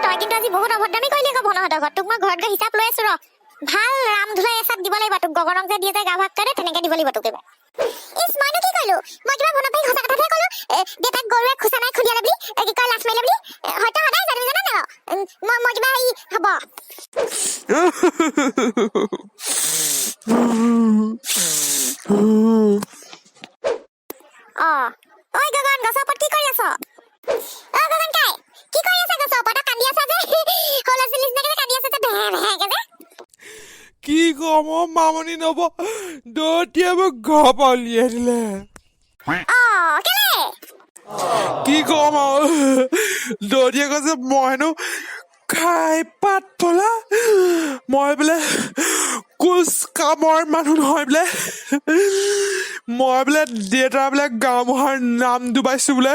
তই কিন্তু আজি বহুত অভদ্ৰামি কৰিলি আকৌ ভনহঁতৰ ঘৰত তোক মই ঘৰত গৈ হিচাপ লৈ আছো ৰ ভাল ৰাম ধুলাই এচাত দিব লাগিব তোক গগনক যে দিয়ে যে গা ভাগ কৰে তেনেকে দিব লাগিব তোক এবাৰ ইস মইনো কি কৰিলো মই কিবা ভনপাই সঁচা কথাহে ক'লো দেউতাক গৰুৱে খোচা নাই খুলিয়ালে বুলি কি কয় লাজ মাৰিলে বুলি হয়তো সদায় জানো জানা ন মই কিবা এই হ'ব ঐ গগন গছৰ ওপৰত কি কৰি আছ গগন কাই কি কৰি আছ গছৰ ওপৰত কান্দি আছা যে হলা চিলিছ নাকে কান্দি আছা যে ভেকে যে কি কম মামনি নব দটিয়ে মোক ঘৰ পৰা উলিয়াই দিলে কেলে কি কম দটিয়ে কৈছে মই হেনো খাই পাত পলা মই বোলে কোচ কামৰ মানুহ নহয় বোলে মই বোলে দেউতা বোলে গাঁওবুঢ়াৰ নাম ডুবাইছো বোলে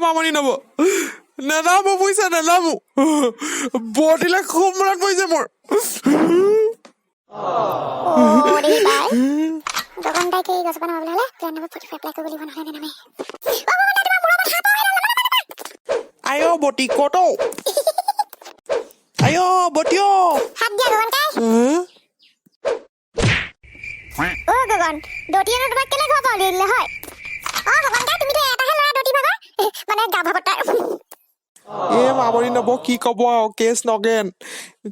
মামনি নব নেনামো বুজিছা নেনামো বটিলে খুব মনত পৰিছে মোৰ আয়ো বটি কত আয়ো বটিও গগন দটিয়ে তোমাক কেলে ঘৰ পৰা উলিয়াই দিলে হয় গগন কাই তুমিতো এটাহে ল'ৰা দটি ভাগৰ মানে গা ভাগত মামনি নব কি কব কেচ নগেন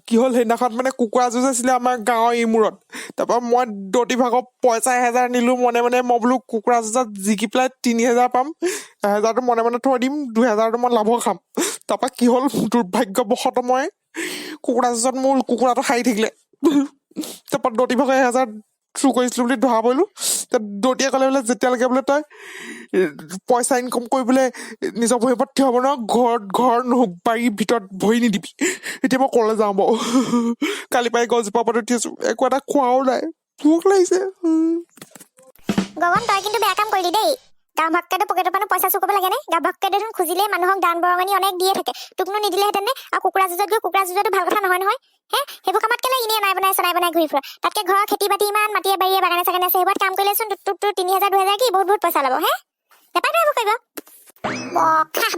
কি হ'ল সেইদিনাখন মানে কুকুৰা যুঁজ আছিলে আমাৰ গাঁৱৰ ইমূৰত তাৰপৰা মই দতি ভাগৰ পইচা 1000 নিলো মনে মনে মই বোলো কুকুৰা যুঁজত জিকি পেলাই 3000 পাম 1000টো মনে মনে থৈ দিম 2000টো মই লাভ খাম তাৰপৰা কি হ'ল দুৰ্ভাগ্যবশতঃ মই কুকুৰা যুঁজত মোৰ কুকুৰাটো খাই থাকিলে তাৰপৰা দতি ভাগৰ 1000 চুৰ কৰিছিলো বুলি ধৰা পৰিলো দতিয়ে ক'লে বোলে যেতিয়ালৈকে বোলে তই পইচা ইনকম কৰিবলৈ নিজৰ ভৰিৰ ওপৰত থিয় হ'ব ন ঘৰ বাৰীৰ ভিতৰত ভৰি নিদিবি এতিয়া মই কলে যাওঁ বাৰু কালি পাই গছজোপা ওপৰত উঠি আছো একো এটা খোৱাও নাই ভোক লাগিছে গগন তই কিন্তু বেয়া কাম কৰিলি দেই গা ভাগকেতো পকেটৰ পৰা পইচা চুকব লাগে নে গা ভাগকে দেখোন খুজিলে মানুহক দান বৰঙণি অনেক দিয়ে থাকে তোকনো নিদিলেহেঁতেন নে আৰু কুকুৰা যুঁজত গৈ কুকুৰা যুঁজতো ভাল কথা নহয় নহয় সেইবোৰ কামত কেলে এনেই নাই বনাই ঘূৰি ফুৰা তাতকে ঘৰৰ খেতি বাতি ইমান মাটিয়ে বাৰীয়ে বাগানে চাগানে আছে সেইবোৰত কাম কৰিলেচোন তোক 3000 2000 কি বহুত পইচা ল'ব নাপায় এইবোৰ কৰিব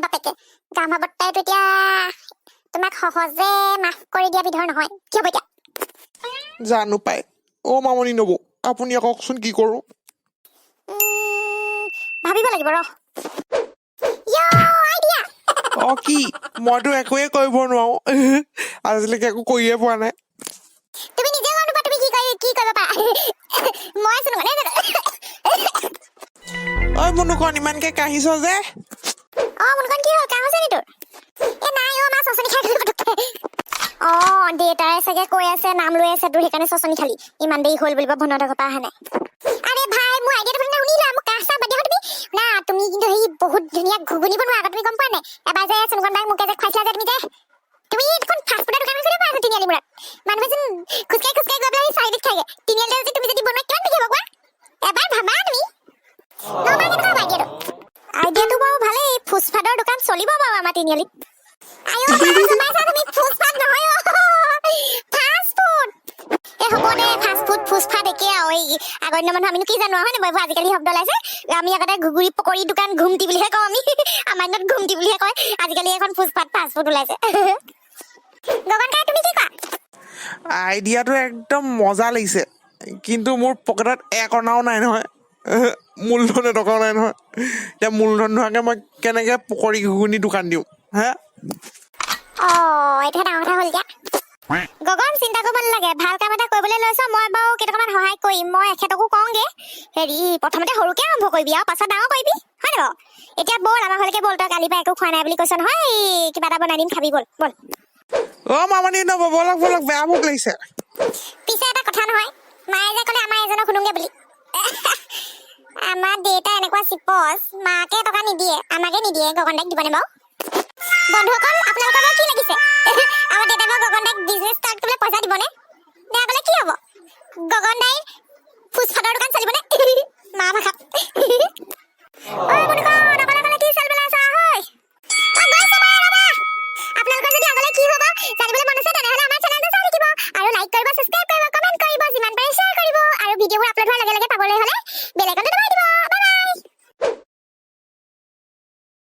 বাপেকে গামা বৰ্তাইতো এতিয়া তোমাক সহজে মাফ কৰি দিয়া বিধৰ নহয় কি হ'ব এতিয়া জানো পাই মামনি নব আপুনি কওকচোন কি কৰো ভাবিব লাগিব ৰ কি মইতো একোৱে কৰিব নোৱাৰো আজিলৈকে একো কৰিয়ে পোৱা নাই তুমি নিজে গম নোপোৱা তুমি কি কৰিব পাৰা মই শুনো মনুকণ ইমানকে কাহিছ যে মনুকণ কি হ'ল কাহ হৈছে নি তোৰ নাই মা চচনি খাই দিলো দেউতাই চাগে কৈ আছে নাম লৈ আছে তোৰ সেইকাৰণে চচনি খালি ইমান দেৰি হ'ল বুলিব ভনহঁতৰ ঘৰ পৰা অহা নাই আৰে ভাই মোৰ আইডিয়াটো শুনিলা মোক কাহ চাহ বাদ তুমি না তুমি কিন্তু সেই বহুত ধুনীয়া ঘুগুনি বনোৱা আগত তুমি গম পোৱা নাই এবাৰ যে চুনকণ বাই মোকে যে খুৱাইছিলা যে তুমি দেখোন ফাষ্ট ফুডৰ দোকান খুলিব পাৰা তিনিআলি মূৰত মানুহে যেন খোজকাঢ়ি গৈ পেলাই চাৰিদিত খাইগে তিনিআলিতে যদি তুমি যদি বনোৱা কিমান বেছি হ'ব কোৱা এবাৰ ভাবা তুমি আইডিয়াটো বাৰু ভালেই ফুচফাডৰ দোকান চলিব বাৰু আমাৰ তিনিআলিত তুমি ফুচফাড নহয় ফাষ্ট ফুড হ'ব দে ফাষ্ট ফুড ফুচফাড একে আৰু এই আগৰ দিনৰ মানুহ আমিনো কি জানো হয় নাই আজিকালি শব্দ ওলাইছে আমি আগতে ঘুগুৰি পকৰি দোকান ঘুমটি বুলিহে কওঁ আমি আমাৰ দিনত ঘুমটি বুলিহে কয় আজিকালি এখন ফুচফাড ফাষ্ট ফুড ওলাইছে গগন কাই তুমি কি কোৱা আইডিয়াটো একদম মজা লাগিছে কিন্তু মোৰ পকেটত এক অনাও নাই নহয় মূলধন এটকাও নাই নহয় এতিয়া মূলধন নোহোৱাকে মই কেনেকে পকৰি ঘুগুনি দোকান দিওঁ এইটো ডাঙৰ কথা হ'ল দিয়া গগন চিন্তা কৰিব নালাগে ভাল কাম এটা কৰিবলৈ লৈছ মই বাৰু কেইটকামান সহায় কৰিম মই এখেতকো কওঁগে হেৰি প্ৰথমতে সৰুকে আৰম্ভ কৰিবি আৰু পাছত ডাঙৰ কৰিবি হয় নে বাৰু এতিয়া বল আমাৰ ঘৰলৈকে বল তই কালি পৰা একো খোৱা নাই বুলি কৈছ নহয় কিবা এটা বনাই দিম খাবি বল মামনি নব বলক বেয়া ভোক লাগিছে পিছে এটা কথা নহয় মায়ে যে ক'লে আমাৰ এজনক শুনোগে বুলি আমাৰ দেউতা এনেকুৱা চিপচ মাকে টকা নিদিয়ে আমাকে নিদিয়ে গগন দাইক দিবনে বাৰু বন্ধুসকল আপোনালোকৰ কি লাগিছে আমাৰ দেউতা বা গগন দাইক বিজনেছ ষ্টাৰ্ট কৰিবলৈ পইচা দিবনে বেয়া ক'লে কি হ'ব গগন দাই ফুচফাডৰ দোকান চলিবনে মা ভাষা আপোনালোকৰ যদি কাহিনীটো আগলৈ কি হ'ব জানিবলৈ মন আছে তেনেহ'লে আমাৰ চেনেলটো চাই থাকিব আৰু লাইক কৰিব, সাবস্ক্ৰাইব কৰিব, কমেন্ট কৰিব, যিমান পাৰে শ্বেয়াৰ কৰিব আৰু ভিডিঅ'বোৰ আপলোড হোৱাৰ লগে লগে পাবলৈ হ'লে বেল আইকনটো দবাই দিব।